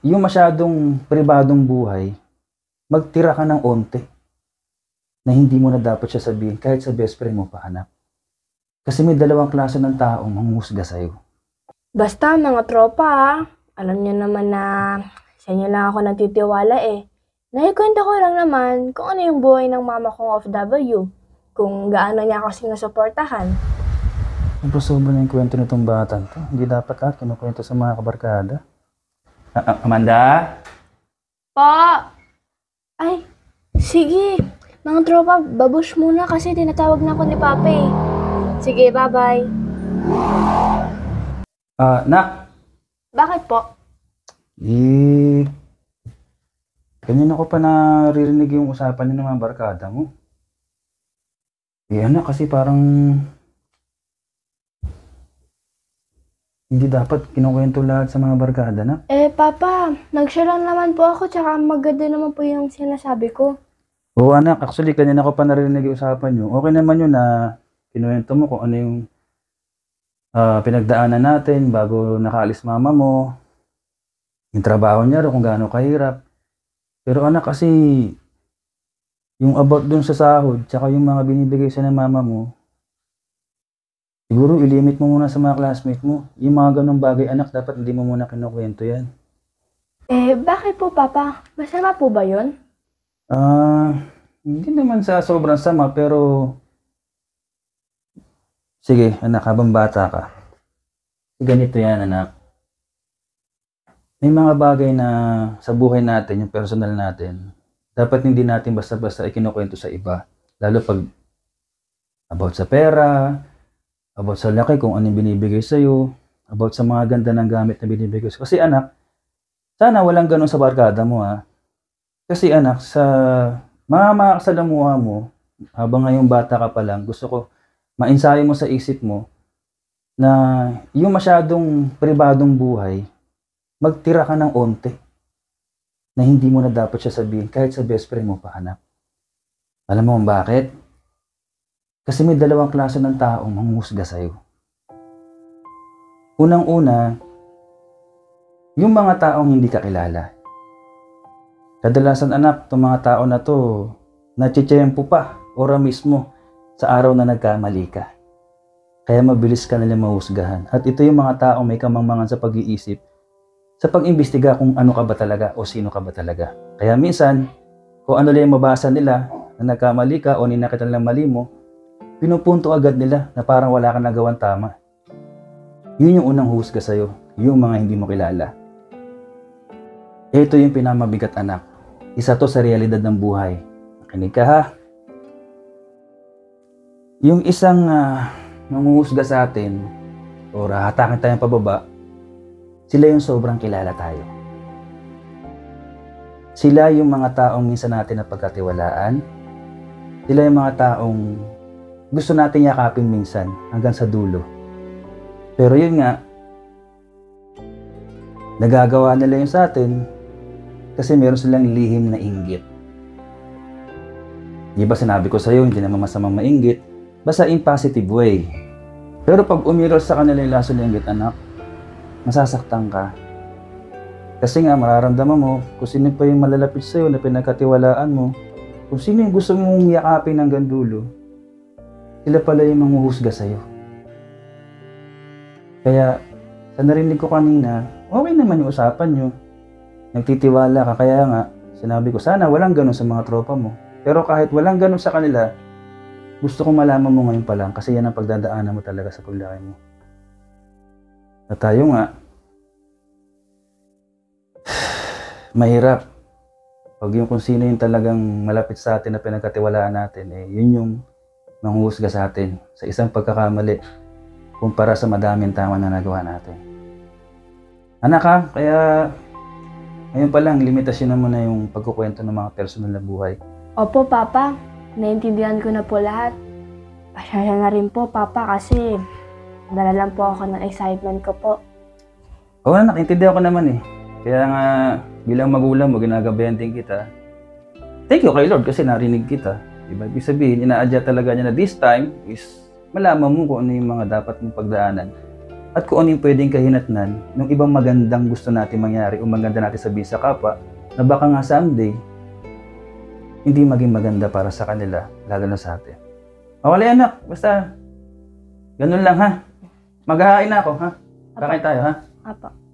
Yung masyadong pribadong buhay, magtira ka ng onte na hindi mo na dapat siya sabihin kahit sa best friend mo pa, anak. Kasi may dalawang klase ng taong manghuhusga sa'yo. Basta mga tropa alam niyo naman na sa inyo lang ako nagtitiwala eh. Naikwento ko lang naman kung ano yung buhay ng mama kong OFW, kung gaano niya ako sinusuportahan. Sobra na yung kwento nitong batang to. Hindi dapat kinukwento sa mga kabarkada. Amanda? Po! Ay, sige. Mga tropa, babush muna kasi tinatawag na ako ni Papa eh. Sige, bye-bye. Nak! Bakit po? Kanina ko pa naririnig yung usapan niyo ng mga barkada mo. Anak, kasi parang hindi dapat kinukwento lahat sa mga barkada, na. Papa, nag-share lang naman po ako tsaka maganda naman po yung sinasabi ko. Oo, anak. Actually, kanina ko pa naririnig yung usapan niyo. Okay naman yun na kinuwento mo kung ano yung pinagdaanan natin bago nakaalis mama mo. Yung trabaho niya, kung gaano kahirap. Pero anak, kasi yung about dun sa sahod, tsaka yung mga binibigay sa ng mama mo, siguro ilimit mo muna sa mga classmate mo. Yung mga ganong bagay, anak, dapat hindi mo muna kinukwento yan. Bakit po, Papa? Masama po ba yun? Hindi naman sa sobrang sama, pero sige, anak, habang bata ka, ganito yan, anak. May mga bagay na sa buhay natin, yung personal natin, dapat hindi natin basta-basta ikinukwento sa iba. Lalo pag about sa pera, about sa laki kung ano yung binibigay sa'yo, about sa mga ganda ng gamit na binibigay sa'yo. Kasi anak, sana walang ganun sa barkada mo, ha. Kasi anak, sa mga makakasalamuha mo, habang ngayong bata ka pa lang, gusto ko mainsayo mo sa isip mo na yung masyadong pribadong buhay, magtira ka ng onte na hindi mo na dapat siya sabihin kahit sa best friend mo pa, anak. Alam mo kung bakit? Kasi may dalawang klase ng taong manghuhusga sa'yo. Unang-una, yung mga taong hindi ka kilala. Kadalasan, anak, itong mga tao na to, natsitsyempo pa, ora mismo, sa araw na nagkamali ka. Kaya mabilis ka nila mahusgahan. At ito yung mga taong may kamangmangan sa pag-iisip, sa pag-imbestiga kung ano ka ba talaga o sino ka ba talaga. Kaya minsan, kung ano lang yung mabasa nila na nagkamali ka o ninakita nilang mali mo, pinupunto agad nila na parang wala kang nagawang tama. Yun yung unang husga sa'yo, yung mga hindi mo kilala. Ito yung pinamabigat, anak. Isa to sa realidad ng buhay. Makinig ka, ha? Yung isang nanguhusga sa atin o hatakin tayong pababa, sila yung sobrang kilala tayo. Sila yung mga taong minsan natin napagkatiwalaan. Sila yung mga taong gusto natin yakapin minsan hanggang sa dulo. Pero yun nga, nagagawa nila yun sa atin kasi meron silang lihim na inggit. Di ba sinabi ko sa'yo, hindi naman masamang mainggit, basta in positive way. Pero pag umiral sa kanila yung laso ng inggit, anak, masasaktan ka. Kasi nga, mararamdaman mo kung sino pa yung malalapit sa'yo na pinagkatiwalaan mo, kung sino yung gusto mong yakapin hanggang dulo, sila pala yung manghuhusga sa'yo. Kaya, sa narinig ko kanina, okay naman yung usapan nyo. Nagtitiwala ka, kaya nga, sinabi ko, sana walang ganun sa mga tropa mo. Pero kahit walang ganun sa kanila, gusto kong malaman mo ngayon pa lang kasi yan ang pagdadaanan mo talaga sa paglaki mo. At tayo nga, mahirap. Pag yung kung sino yung talagang malapit sa atin na pinagkatiwalaan natin, yun yung manghuhusga sa atin sa isang pagkakamali kumpara sa madaming tama na nagawa natin. Anak, ha, kaya ngayon pa lang, limitasyon na muna yung pagkukwento ng mga personal na buhay. Opo, Papa. Naintindihan ko na po lahat. Pasensya na rin po, Papa, kasi dala lang po ako ng excitement ko po. Oo, anak, intindihan ko naman eh. Kaya nga, bilang magulang mo, ginagabayan din kita. Thank you kay Lord kasi narinig kita. Diba? Ibig sabihin, ina-adya talaga niya na this time is malaman mo kung ano yung mga dapat mong pagdaanan At kung ano yung pwedeng kahinatnan ng ibang magandang gusto natin mangyari o maganda natin sabihin sa kapwa na baka nga someday hindi maging maganda para sa kanila, lalo na sa atin. O wala anak, basta ganun lang ha. Maghahain na ako ha. Kakain tayo ha. Apo.